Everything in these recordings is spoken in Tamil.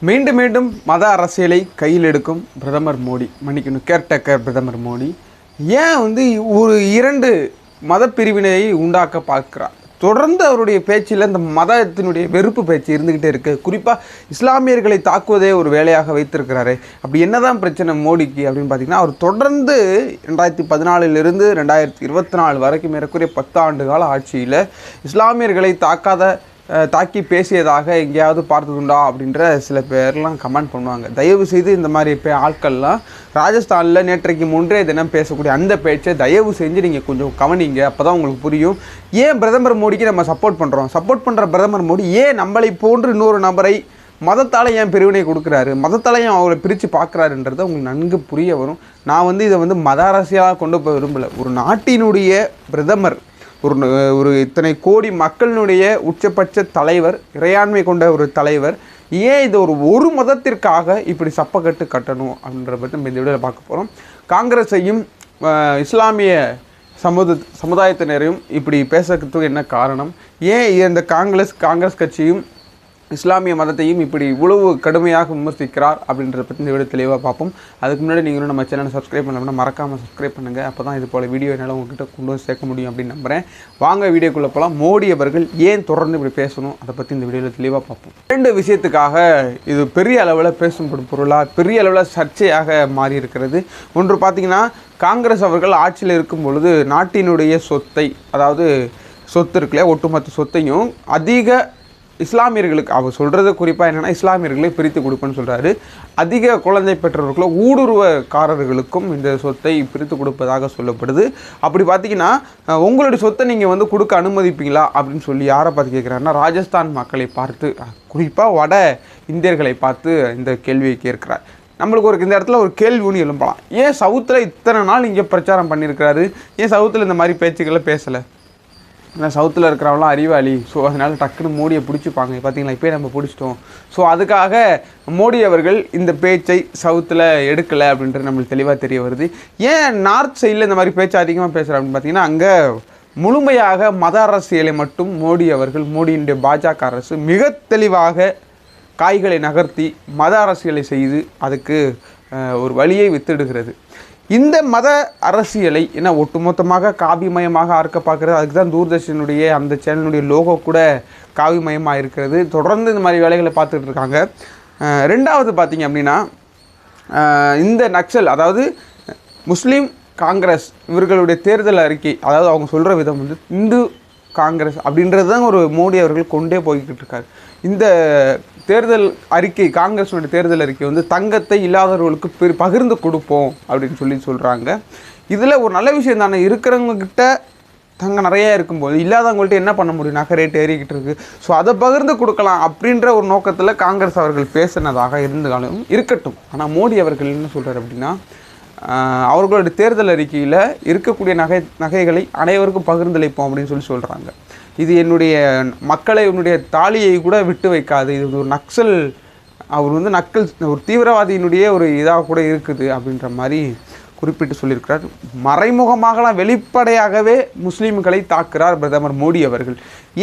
மீண்டும் மீண்டும் மத அரசியலை கையில் எடுக்கும் பிரதமர் மோடி, மன்னிக்கணும், கேர்டேக்கர் பிரதமர் மோடி ஏன் ஒரு இரண்டு மத பிரிவினையை உண்டாக்க பார்க்குறார்? தொடர்ந்து அவருடைய பேச்சில் இந்த மதத்தினுடைய வெறுப்பு பேச்சு இருந்துக்கிட்டே இருக்குது. குறிப்பாக இஸ்லாமியர்களை தாக்குவதே ஒரு வேலையாக வைத்திருக்கிறாரு. அப்படி என்னதான் பிரச்சனை மோடிக்கு அப்படின்னு பார்த்தீங்கன்னா, அவர் தொடர்ந்து 2014 2024 வரைக்கும் ஏறக்குறைய 10 ஆண்டு கால ஆட்சியில் இஸ்லாமியர்களை தாக்கி பேசியதாக எங்கேயாவது பார்த்ததுண்டா அப்படின்ற சில பேர்லாம் கமெண்ட் பண்ணுவாங்க. தயவு செய்து இந்த மாதிரி ஆட்கள்லாம் ராஜஸ்தானில் நேற்றைக்கு முன்றைய தினம் பேசக்கூடிய அந்த பேச்சை தயவு செஞ்சு நீங்கள் கொஞ்சம் கவனிங்க. அப்போ தான் உங்களுக்கு புரியும் ஏன் பிரதமர் மோடிக்கு நம்ம சப்போர்ட் பண்ணுற பிரதமர் மோடி ஏன் நம்மளை போன்று இன்னொரு நபரை மதத்தால் ஏன் பிரிவினை கொடுக்குறாரு, மதத்தால் ஏன் அவரை பிரித்து பார்க்குறாருன்றதை உங்களுக்கு நன்கு புரிய வரும். நான் இதை மத அரசியலாக கொண்டு போய் விரும்பலை. ஒரு நாட்டினுடைய பிரதமர், ஒரு இத்தனை கோடி மக்களினுடைய உச்சபட்ச தலைவர், இறையாண்மை கொண்ட ஒரு தலைவர் ஏன் இது ஒரு மதத்திற்காக இப்படி சப்பக்கட்டு கட்டணும் அப்படின்ற பற்றி நம்ம இந்த வீடியோவில் பார்க்க போகிறோம். காங்கிரஸையும் இஸ்லாமிய சமுதாயத்தினரையும் இப்படி பேசுறதுக்கு என்ன காரணம், ஏன் இந்த காங்கிரஸ் கட்சியும் இஸ்லாமிய மதத்தையும் இப்படி இவ்வளவு கடுமையாக விமர்சிக்கிறார் அப்படின்றத பற்றி இந்த வீடியோ தெளிவாக பார்ப்போம். அதுக்கு முன்னாடி நீங்களும் நம்ம சேனலை சப்ஸ்கிரைப் பண்ணலாம்னா மறக்காமல் சப்ஸ்கிரைப் பண்ணுங்கள். அப்போ தான் இது போல் வீடியோ என்னால் உங்கள்கிட்ட கொண்டு வந்து சேர்க்க முடியும் அப்படின்னு நம்புகிறேன். வாங்க வீடியோக்குள்ளே போகலாம். மோடி அவர்கள் ஏன் தொடர்ந்து இப்படி பேசணும் அதை பற்றி இந்த வீடியோவில் தெளிவாக பார்ப்போம். 2 விஷயத்துக்காக இது பெரிய அளவில் பேசப்படும் பொருளாக, பெரிய அளவில் சர்ச்சையாக மாறி இருக்கிறது. ஒன்று பார்த்திங்கன்னா, காங்கிரஸ் அவர்கள் ஆட்சியில் இருக்கும் பொழுது நாட்டினுடைய சொத்தை, அதாவது சொத்து இருக்குல்லையா, ஒட்டுமொத்த சொத்தையும் அதிக இஸ்லாமியர்களுக்கு, அவர் சொல்கிறது குறிப்பாக என்னென்னா இஸ்லாமியர்களை பிரித்து கொடுப்பேன்னு சொல்கிறாரு. அதிக குழந்தை பெற்றவர்களும் ஊடுருவக்காரர்களுக்கும் இந்த சொத்தை பிரித்து கொடுப்பதாக சொல்லப்படுது. அப்படி பார்த்திங்கன்னா, உங்களுடைய சொத்தை நீங்கள் கொடுக்க அனுமதிப்பீங்களா அப்படின்னு சொல்லி யாரை பார்த்து கேட்குறாருன்னா, ராஜஸ்தான் மக்களை பார்த்து, குறிப்பாக வட இந்தியர்களை பார்த்து இந்த கேள்வியை கேட்குறார். நம்மளுக்கு இந்த இடத்துல ஒரு கேள்வி ஒன்று எழும்பலாம். ஏன் சவுத்தில் இத்தனை நாள் இங்கே பிரச்சாரம் பண்ணியிருக்கிறாரு, ஏன் சவுத்தில் இந்த மாதிரி பேச்சுக்களை பேசலை? ஏன்னா சவுத்தில் இருக்கிறவங்களாம் அறிவாளி, ஸோ அதனால் டக்குன்னு மோடியை பிடிச்சிப்பாங்க. பார்த்தீங்களா, இப்போ நம்ம பிடிச்சிட்டோம். ஸோ அதுக்காக மோடி அவர்கள் இந்த பேச்சை சவுத்தில் எடுக்கலை அப்படின்றது நம்மளுக்கு தெளிவாக தெரிய வருது. ஏன் நார்த் சைடில் இந்த மாதிரி பேச்சு அதிகமாக பேசுகிறார் அப்படின்னு பார்த்தீங்கன்னா, அங்கே முழுமையாக மத அரசியலை மட்டும் மோடியினுடைய பாஜக அரசு மிக தெளிவாக காய்களை நகர்த்தி மத அரசியலை செய்து அதுக்கு ஒரு வழியை வித்திடுகிறது. இந்த மத அரசியலை என்ன ஒட்டுமொத்தமாக காவிமயமாக ஆர்க்க பார்க்குறது. அதுக்கு தான் தூர்தர்ஷனுடைய அந்த சேனலுடைய லோகோ கூட காவிமயமாக இருக்கிறது. தொடர்ந்து இந்த மாதிரி வேலைகளை பார்த்துட்டு இருக்காங்க. ரெண்டாவது பார்த்திங்க அப்படின்னா, இந்த நக்சல், அதாவது முஸ்லீம் காங்கிரஸ் இவர்களுடைய தேர்தல் அறிக்கை, அதாவது அவங்க சொல்கிற விதம் இந்து காங்கிரஸ் அப்படின்றது தான் ஒரு மோடி அவர்கள் கொண்டே போய்கிட்டு இருக்காரு. இந்த தேர்தல் அறிக்கை, காங்கிரஸுடைய தேர்தல் அறிக்கை தங்கத்தை இல்லாதவர்களுக்கு பகிர்ந்து கொடுப்போம் அப்படின்னு சொல்கிறாங்க. இதில் ஒரு நல்ல விஷயம் தானே, இருக்கிறவங்கக்கிட்ட தங்கம் நிறையா இருக்கும்போது இல்லாதவங்கள்ட்ட என்ன பண்ண முடியும், நகை ரேட் ஏறிக்கிட்டு இருக்குது. ஸோ அதை பகிர்ந்து கொடுக்கலாம் அப்படின்ற ஒரு நோக்கத்தில் காங்கிரஸ் அவர்கள் பேசினதாக இருந்தாலும் இருக்கட்டும். ஆனால் மோடி அவர்கள் என்ன சொல்கிறார் அப்படின்னா, அவர்களுடைய தேர்தல் அறிக்கையில் இருக்கக்கூடிய நகைகளை அனைவருக்கும் பகிர்ந்தளிப்போம் அப்படின்னு சொல்கிறாங்க. இது என்னுடைய மக்களை, என்னுடைய தாலியை கூட விட்டு வைக்காது, இது ஒரு நக்சல், அவர் நக்கல், ஒரு தீவிரவாதியினுடைய ஒரு இதாக கூட இருக்குது அப்படின்ற மாதிரி குறிப்பிட்டு சொல்லியிருக்கிறார். மறைமுகமாகலாம் வெளிப்படையாகவே முஸ்லீம்களை தாக்குறார் பிரதமர் மோடி அவர்கள்.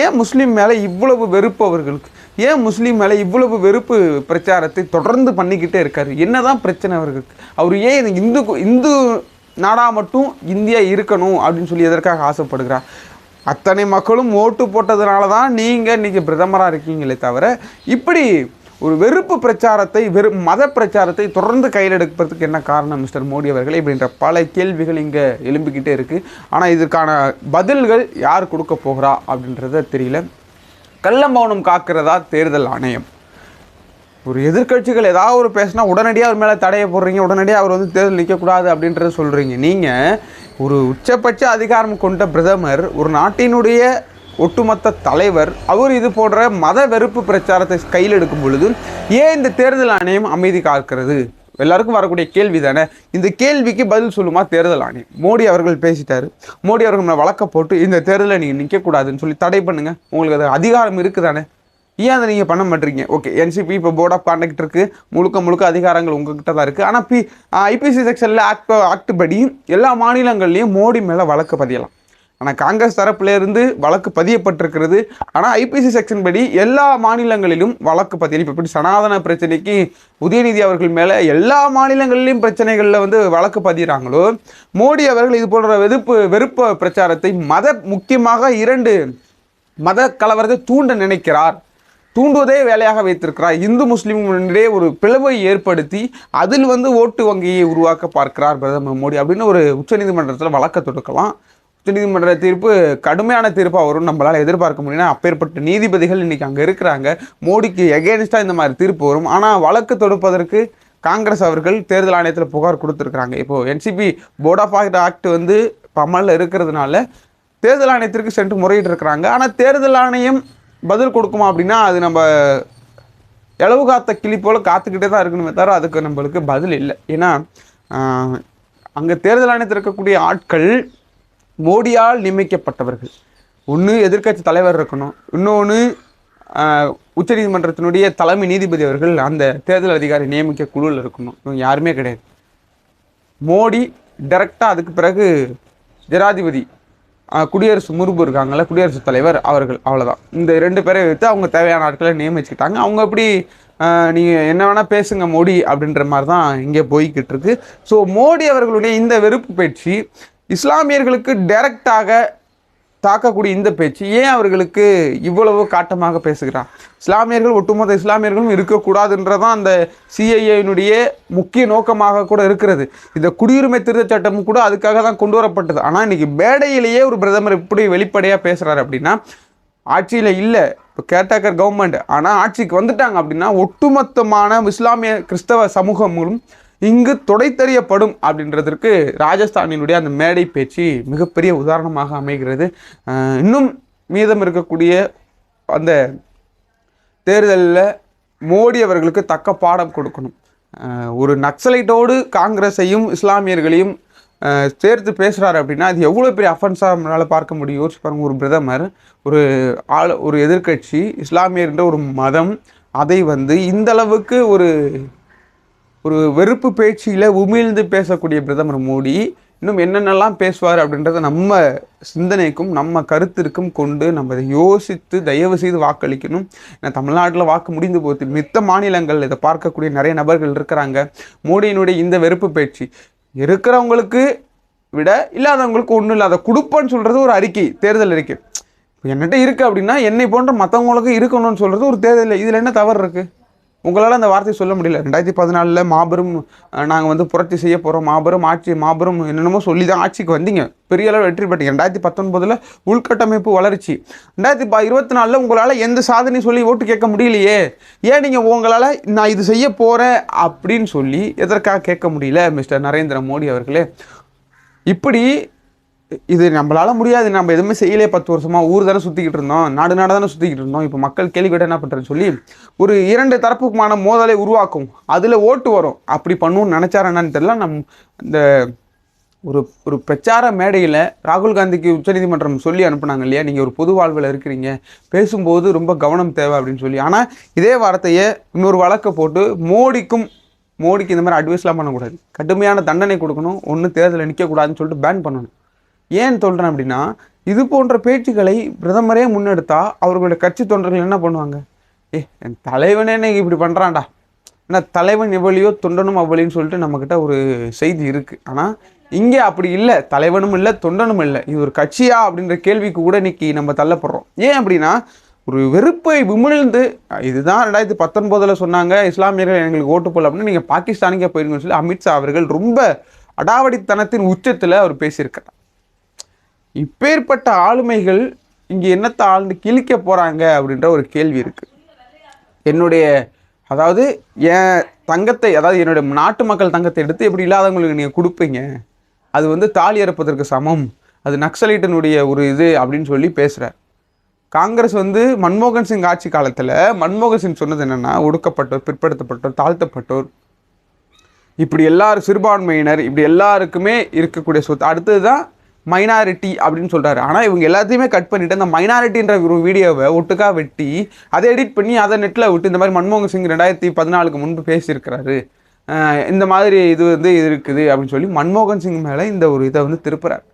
ஏன் முஸ்லீம் மேலே இவ்வளவு வெறுப்பு அவர்களுக்கு, ஏன் முஸ்லீம் மேலே இவ்வளவு வெறுப்பு பிரச்சாரத்தை தொடர்ந்து பண்ணிக்கிட்டே இருக்கார்? என்னதான் பிரச்சனை அவர்களுக்கு? அவர் ஏன் இந்து நாடாக மட்டும் இந்தியா இருக்கணும் அப்படின்னு எதற்காக ஆசைப்படுகிறார்? அத்தனை மக்களும் ஓட்டு போட்டதுனால தான் நீங்கள் இன்றைக்கி பிரதமராக இருக்கீங்களே தவிர, இப்படி ஒரு வெறுப்பு பிரச்சாரத்தை, மத பிரச்சாரத்தை தொடர்ந்து கையில் எடுப்பதற்கு என்ன காரணம் மிஸ்டர் மோடி அவர்களே அப்படின்ற பல கேள்விகள் இங்கே எழும்பிக்கிட்டே இருக்குது. ஆனால் இதற்கான பதில்கள் யார் கொடுக்க போகிறா அப்படின்றத தெரியல. கள்ளமௌனம் காக்கிறதா தேர்தல் ஆணையம்? ஒரு எதிர்கட்சிகள் ஏதாவது ஒரு பேசினா உடனடியாக அவர் மேலே தடையை போடுறீங்க, உடனடியாக அவர் தேர்தல் நிற்கக்கூடாது அப்படின்றத சொல்கிறீங்க. நீங்கள் ஒரு உச்சபட்ச அதிகாரம் கொண்ட பிரதமர், ஒரு நாட்டினுடைய ஒட்டுமொத்த தலைவர், அவர் இது போன்ற மத வெறுப்பு பிரச்சாரத்தை கையில் எடுக்கும் பொழுது ஏன் இந்த தேர்தல் ஆணையம் அமைதி காக்கிறது? எல்லாருக்கும் வரக்கூடிய கேள்வி தானே. இந்த கேள்விக்கு பதில் சொல்லுமா தேர்தல் ஆணையம்? மோடி அவர்கள் பேசிட்டார், மோடி அவர்கள் வழக்க போட்டு இந்த தேர்தலில் நீங்கள் நிற்கக்கூடாதுன்னு சொல்லி தடை பண்ணுங்கள், உங்களுக்கு அது அதிகாரம் இருக்குது தானே, ஏன் அதை நீங்கள் பண்ண மாட்டீங்க? ஓகே, என்சிபி இப்போ போர்ட் ஆஃப் கான்டக்ட் இருக்குது, முழுக்க அதிகாரங்கள் உங்கள்கிட்ட தான் இருக்குது. ஆனால் ஐபிசி செக்ஷனில் ஆக்ட் படி எல்லா மாநிலங்கள்லேயும் மோடி மேலே வழக்கு பதியலாம். ஆனால் காங்கிரஸ் தரப்பிலிருந்து வழக்கு பதியப்பட்டிருக்கிறது. ஆனால் ஐபிசி செக்ஷன் படி எல்லா மாநிலங்களிலும் வழக்கு பதிவு. இப்போ எப்படி சனாதன பிரச்சனைக்கு உதயநிதி அவர்கள் மேலே எல்லா மாநிலங்களிலும் பிரச்சனைகளில் வந்து வழக்கு பதிகிறாங்களோ, மோடி அவர்கள் இது போன்ற வெறுப்பு பிரச்சாரத்தை முக்கியமாக 2 மத கலவரத்தை தூண்ட நினைக்கிறார், தூண்டுவதே வேலையாக வைத்திருக்கிறார். இந்து முஸ்லீம்களிடையே ஒரு பிளவை ஏற்படுத்தி அதில் வந்து ஓட்டு வங்கியை உருவாக்க பார்க்கிறார் பிரதமர் மோடி அப்படின்னு ஒரு உச்சநீதிமன்றத்தில் வழக்க தொடுக்கலாம். உச்சநீதிமன்ற தீர்ப்பு கடுமையான தீர்ப்பாக வரும் நம்மளால் எதிர்பார்க்க முடியும்னா, அப்பேற்பட்ட நீதிபதிகள் இன்றைக்கி அங்கே இருக்கிறாங்க. மோடிக்கு எகெயின்ஸ்டாக இந்த மாதிரி தீர்ப்பு வரும். ஆனால் வழக்கு தொடுப்பதற்கு காங்கிரஸ் அவர்கள் தேர்தல் ஆணையத்தில் புகார் கொடுத்துருக்குறாங்க. இப்போது என்சிபி போர்ட் ஆஃப் ஆக்ட் வந்து அமலில் இருக்கிறதுனால தேர்தல் ஆணையத்திற்கு சென்று முறையிட்டு இருக்கிறாங்க. ஆனால் தேர்தல் ஆணையம் பதில் கொடுக்குமா அப்படின்னா, அது நம்ம இளவு காத்த கிளி போல் காத்துக்கிட்டே தான் இருக்கணுமே தவிர அதுக்கு நம்மளுக்கு பதில் இல்லை. ஏன்னா அங்கே தேர்தல் ஆணையத்தில் இருக்கக்கூடிய ஆட்கள் மோடியால் நியமிக்கப்பட்டவர்கள். ஒன்று எதிர்க்கட்சி தலைவர் இருக்கணும், இன்னொன்று உச்சநீதிமன்றத்தினுடைய தலைமை நீதிபதி அவர்கள் அந்த தேர்தல் அதிகாரி நியமிக்க குழுவில் இருக்கணும். இவங்க யாருமே கிடையாது. மோடி டைரெக்டாக அதுக்கு பிறகு ஜனாதிபதி குடியரசு முர்மு இருக்காங்கல்ல, குடியரசுத் தலைவர் அவர்கள், அவ்வளோதான். இந்த 2 பேரை வைத்து அவங்க தேவையான ஆட்களை நியமிச்சுக்கிட்டாங்க. அவங்க எப்படி நீங்கள் என்ன வேணால் பேசுங்க மோடி அப்படின்ற மாதிரி தான் இங்கே போய்கிட்டு இருக்கு. ஸோ மோடி அவர்களுடைய இந்த வெறுப்பு பேச்சு இஸ்லாமியர்களுக்கு டைரக்டாக தாக்கக்கூடிய இந்த பேச்சு ஏன் அவர்களுக்கு இவ்வளவு காட்டமாக பேசுகிறார்? இஸ்லாமியர்கள், ஒட்டுமொத்த இஸ்லாமியர்களும் இருக்கக்கூடாதுன்றதான் அந்த சிஐஏனுடைய முக்கிய நோக்கமாக கூட இருக்கிறது. இந்த குடியுரிமை திருத்த சட்டமும் கூட அதுக்காக தான் கொண்டு வரப்பட்டது. ஆனால் இன்றைக்கி மேடையிலேயே ஒரு பிரதமர் இப்படி வெளிப்படையாக பேசுகிறார் அப்படின்னா, ஆட்சியில் இல்லை இப்போ கேர்டேக்கர் கவர்மெண்ட், ஆனால் ஆட்சிக்கு வந்துட்டாங்க அப்படின்னா ஒட்டுமொத்தமான இஸ்லாமிய கிறிஸ்தவ சமூகங்களும் இங்கு தொடைத்தறியப்படும் அப்படின்றதற்கு ராஜஸ்தானினுடைய அந்த மேடை பேச்சு மிகப்பெரிய உதாரணமாக அமைகிறது. இன்னும் மீதம் இருக்கக்கூடிய அந்த தேர்தலில் மோடி அவர்களுக்கு தக்க பாடம் கொடுக்கணும். ஒரு நக்சலைட்டோடு காங்கிரஸையும் இஸ்லாமியர்களையும் சேர்த்து பேசுகிறாரு அப்படின்னா அது எவ்வளோ பெரிய அஃபென்ஸாக நம்மளால் பார்க்க முடியும். யோசிச்சு பாருங்கள், ஒரு பிரதமர், ஒரு எதிர்க்கட்சி, இஸ்லாமியர்ன்ற ஒரு மதம், அதை வந்து இந்தளவுக்கு ஒரு வெறுப்பு பேச்சில் உமிழ்ந்து பேசக்கூடிய பிரதமர் மோடி இன்னும் என்னென்னலாம் பேசுவார் அப்படின்றத நம்ம சிந்தனைக்கும் நம்ம கருத்திற்கும் கொண்டு நம்ம இதை யோசித்து தயவு செய்து வாக்களிக்கணும். ஏன்னா தமிழ்நாட்டில் வாக்கு முடிந்து போகுது, மித்த மாநிலங்கள் இதை பார்க்கக்கூடிய நிறைய நபர்கள் இருக்கிறாங்க. மோடியினுடைய இந்த வெறுப்பு பேச்சு இருக்கிறவங்களுக்கு விட இல்லாதவங்களுக்கு ஒன்றும் இல்லை, அதை கொடுப்பான்னு சொல்கிறது ஒரு அறிக்கை, தேர்தல் அறிக்கை. இப்போ என்கிட்ட இருக்குது அப்படின்னா என்னை போன்ற மற்றவங்களுக்கு இருக்கணும்னு சொல்கிறது ஒரு தேர்தல். இதில் என்ன தவறு இருக்குது? உங்களால் அந்த வார்த்தையை சொல்ல முடியல. 2014 மாபெரும் நாங்கள் வந்து புரட்சி செய்ய போகிறோம், மாபெரும் ஆட்சி, மாபெரும் என்னென்னமோ சொல்லி தான் ஆட்சிக்கு வந்தீங்க, பெரிய அளவு வெற்றி பெற்றீங்க. 2019 உள்கட்டமைப்பு வளர்ச்சி, 2024 உங்களால் எந்த சாதனையும் சொல்லி ஓட்டு கேட்க முடியலையே. ஏன் நீங்கள் உங்களால் நான் இது செய்ய போகிறேன் அப்படின்னு சொல்லி எதற்காக கேட்க முடியல மிஸ்டர் நரேந்திர மோடி அவர்களே? இப்படி இது நம்மளால முடியாது, நம்ம எதுவுமே செய்யலையே, 10 வருஷமாக ஊர் தானே சுற்றிக்கிட்டு இருந்தோம், நாடு தானே சுற்றிக்கிட்டு இருந்தோம், இப்போ மக்கள் கேள்வி கேட்ட என்ன பண்ணுறேன்னு சொல்லி ஒரு 2 தரப்புக்குமான மோதலை உருவாக்கும், அதில் ஓட்டு வரும், அப்படி பண்ணுவோன்னு நினச்சார என்னன்னு தெரியல. இந்த ஒரு பிரச்சார மேடையில் ராகுல் காந்திக்கு உச்சநீதிமன்றம் சொல்லி அனுப்புனாங்க இல்லையா, நீங்கள் ஒரு பொது வாழ்வில் இருக்கிறீங்க, பேசும்போது ரொம்ப கவனம் தேவை அப்படின்னு சொல்லி. ஆனால் இதே வார்த்தையை இன்னொரு வழக்கை போட்டு மோடிக்கு இந்த மாதிரி அட்வைஸ்லாம் பண்ணக்கூடாது, கடுமையான தண்டனை கொடுக்கணும், ஒன்று தேர்தலில் நிற்கக்கூடாதுன்னு சொல்லிட்டு பேன் பண்ணணும். ஏன் சொல்கிறேன் அப்படின்னா, இது போன்ற பேச்சுக்களை பிரதமரே முன்னெடுத்தா அவர்களுடைய கட்சி தொண்டர்கள் என்ன பண்ணுவாங்க? என் தலைவனே இன்னைக்கு இப்படி பண்ணுறான்டா, ஏன்னா தலைவன் எவ்வளியோ தொண்டனும் அவ்வளின்னு சொல்லிட்டு நம்மக்கிட்ட ஒரு செய்தி இருக்குது. ஆனால் இங்கே அப்படி இல்லை, தலைவனும் இல்லை தொண்டனும் இல்லை, இது ஒரு கட்சியா அப்படின்ற கேள்விக்கு கூட இன்னைக்கு நம்ம தள்ளப்படுறோம். ஏன் அப்படின்னா, ஒரு வெறுப்பை விமிழ்ந்து இதுதான் 2019 சொன்னாங்க இஸ்லாமியர்கள் எங்களுக்கு ஓட்டு போடல அப்படின்னு, நீங்கள் பாகிஸ்தானுக்கே போயிருங்கன்னு சொல்லி அமித்ஷா அவர்கள் ரொம்ப அடாவடித்தனத்தின் உச்சத்தில் அவர் பேசியிருக்கிறார். இப்பேற்பட்ட ஆளுமைகள் இங்கே என்னத்தை ஆழ்ந்து கிழிக்க போகிறாங்க அப்படின்ற ஒரு கேள்வி இருக்குது. அதாவது என் தங்கத்தை, அதாவது என்னுடைய நாட்டு மக்கள் தங்கத்தை எடுத்து எப்படி இல்லாதவங்களுக்கு நீங்கள் கொடுப்பீங்க, அது வந்து தாலி அறுப்பதற்கு சமம், அது நக்சலைட்டினுடைய ஒரு இது அப்படின்னு சொல்லி பேசுகிறார். காங்கிரஸ் வந்து மன்மோகன் சிங் ஆட்சி காலத்தில் மன்மோகன் சிங் சொன்னது என்னென்னா, ஒடுக்கப்பட்டோர், பிற்படுத்தப்பட்டோர், தாழ்த்தப்பட்டோர், இப்படி எல்லாரும் சிறுபான்மையினர், இப்படி எல்லாருக்குமே இருக்கக்கூடிய சொத்து, அடுத்தது தான் மைனாரிட்டி அப்படின்னு சொல்கிறாரு. ஆனால் இவங்க எல்லாத்தையுமே கட் பண்ணிவிட்டு அந்த மைனாரிட்டின்ற ஒரு வீடியோவை ஒட்டுக்காக வெட்டி அதை எடிட் பண்ணி அதை நெட்டில் விட்டு இந்த மாதிரி மன்மோகன் சிங் 2014 முன்பு பேசியிருக்கிறாரு, இந்த மாதிரி இது வந்து இது இருக்குது அப்படின்னு சொல்லி மன்மோகன் சிங் மேலே இந்த ஒரு இதை வந்து திருப்புறார்.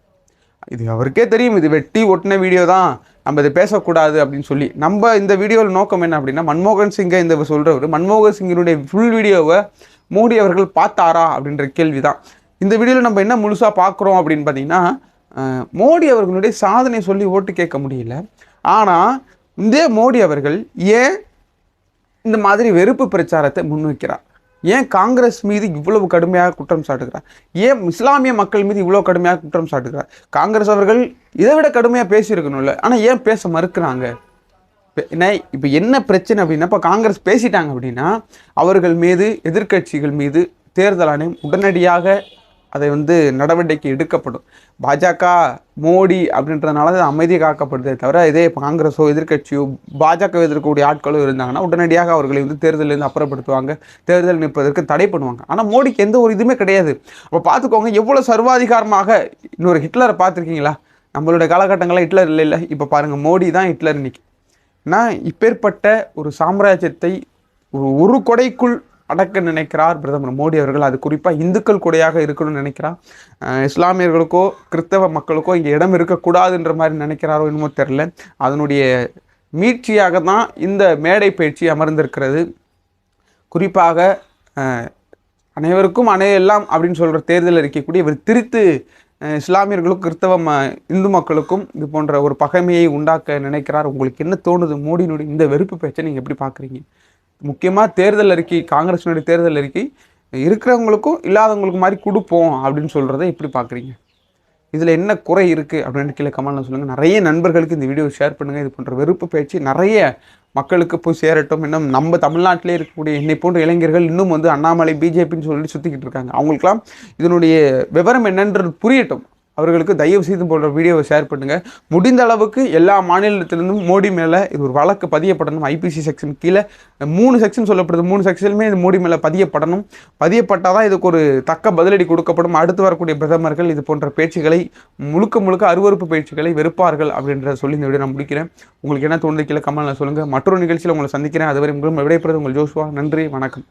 இது அவருக்கே தெரியும், இது வெட்டி ஒட்டின வீடியோ தான், நம்ம இதை பேசக்கூடாது அப்படின்னு சொல்லி. நம்ம இந்த வீடியோவில் நோக்கம் என்ன அப்படின்னா, மன்மோகன் சிங்கை இந்த சொல்கிறவர் மன்மோகன் சிங்கினுடைய ஃபுல் வீடியோவை மோடி அவர்கள் பார்த்தாரா அப்படின்ற கேள்வி தான். இந்த வீடியோவில் நம்ம என்ன முழுசாக பார்க்குறோம் அப்படின்னு பார்த்தீங்கன்னா, மோடி அவர்களுடைய சாதனை சொல்லி ஓட்டு கேட்க முடியல. ஆனால் இந்த மோடி அவர்கள் ஏன் இந்த மாதிரி வெறுப்பு பிரச்சாரத்தை முன்வைக்கிறார்? ஏன் காங்கிரஸ் மீது இவ்வளவு கடுமையாக குற்றம் சாட்டுகிறார்? ஏன் இஸ்லாமிய மக்கள் மீது இவ்வளோ கடுமையாக குற்றம் சாட்டுகிறார்? காங்கிரஸ் அவர்கள் இதை விட கடுமையாக பேசியிருக்கணும்ல, ஆனால் ஏன் பேச மறுக்கிறாங்க? இப்போ என்ன பிரச்சனை அப்படின்னா, இப்போ காங்கிரஸ் பேசிட்டாங்க அப்படின்னா அவர்கள் மீது, எதிர்க்கட்சிகள் மீது தேர்தல் ஆணையம் உடனடியாக அதை நடவடிக்கை எடுக்கப்படும். பாஜக மோடி அப்படின்றதுனால அது அமைதி காக்கப்படுதே தவிர, இதே காங்கிரஸோ எதிர்க்கட்சியோ பாஜக எதிர்க்கக்கூடிய ஆட்களோ இருந்தாங்கன்னா உடனடியாக அவர்களை தேர்தலிருந்து அப்புறப்படுத்துவாங்க, தேர்தல் நிற்பதற்கு தடை பண்ணுவாங்க. ஆனால் மோடிக்கு எந்த ஒரு இதுவுமே கிடையாது. அப்போ பார்த்துக்கோங்க, எவ்வளோ சர்வாதிகாரமாக. இன்னொரு ஹிட்லரை பார்த்துருக்கீங்களா? நம்மளுடைய காலகட்டங்களில் ஹிட்லர் இல்லை. இப்போ பாருங்கள், மோடி தான் ஹிட்லர் இன்னைக்கு. இப்பேற்பட்ட ஒரு சாம்ராஜ்யத்தை ஒரு கொடைக்குள் அடக்க நினைக்கிறார் பிரதமர் மோடி அவர்கள். அது குறிப்பாக இந்துக்கள் கொடையாக இருக்கணும்னு நினைக்கிறார். இஸ்லாமியர்களுக்கோ கிறிஸ்தவ மக்களுக்கோ இங்கே இடம் இருக்கக்கூடாதுன்ற மாதிரி நினைக்கிறாரோ என்னமோ தெரில. அதனுடைய மீட்சியாக தான் இந்த மேடை பயிற்சி அமர்ந்திருக்கிறது. குறிப்பாக அனைவருக்கும் அணையெல்லாம் அப்படின்னு சொல்கிற தேர்தல் அறிக்கைக்கூடிய இவர் திரித்து இஸ்லாமியர்களுக்கும் கிறிஸ்தவ இந்து மக்களுக்கும் இது போன்ற ஒரு பகைமையை உண்டாக்க நினைக்கிறார். உங்களுக்கு என்ன தோணுது? மோடியினுடைய இந்த வெறுப்பு பேச்சை நீங்கள் எப்படி பார்க்குறீங்க? முக்கியமாக தேர்தல் அறிக்கை, காங்கிரஸினுடைய தேர்தல் அறிக்கை இருக்கிறவங்களுக்கும் இல்லாதவங்களுக்கும் மாதிரி கொடுப்போம் அப்படின்னு சொல்கிறத எப்படி பார்க்குறீங்க? இதில் என்ன குறை இருக்குது அப்படின்னு கீழே கமெண்ட்ல சொல்லுங்கள். நிறைய நண்பர்களுக்கு இந்த வீடியோ ஷேர் பண்ணுங்கள். இது போன்ற வெறுப்பு பேச்சு நிறைய மக்களுக்கு போய் சேரட்டும். இன்னும் நம்ம தமிழ்நாட்டிலே இருக்கக்கூடிய என்னை போன்ற இளைஞர்கள் இன்னும் அண்ணாமலை பிஜேபின்னு சொல்லி சுற்றிக்கிட்டு இருக்காங்க. அவங்களுக்கெல்லாம் இதனுடைய விவரம் என்னன்றது புரியட்டும். அவர்களுக்கு தயவு செய்து போன்ற வீடியோவை ஷேர் பண்ணுங்கள். முடிந்த அளவுக்கு எல்லா மாநிலத்திலிருந்தும் மோடி மேலே இது ஒரு வழக்கு பதியப்படணும். ஐபிசி செக்ஷன் கீழே 3 செக்ஷன் சொல்லப்படுது. 3 செக்ஷனுமே இது மோடி மேலே பதியப்படணும். பதியப்பட்டால் தான் இதுக்கு ஒரு தக்க பதிலடி கொடுக்கப்படும். அடுத்து வரக்கூடிய பிரதமர்கள் இது போன்ற பேச்சுகளை முழுக்க அருவறுப்பு பேச்சுகளை வெறுப்பார்கள் அப்படின்றத சொல்லி இந்த வீடியோ நான் முடிக்கிறேன். உங்களுக்கு என்ன தோணுது கீழே கமெண்ட்ல சொல்லுங்கள். மற்றொரு நிகழ்ச்சியில் உங்களை சந்திக்கிறேன். அதுவரை உங்களும் விடைபெறுவது உங்கள் ஜோஷுவா. நன்றி, வணக்கம்.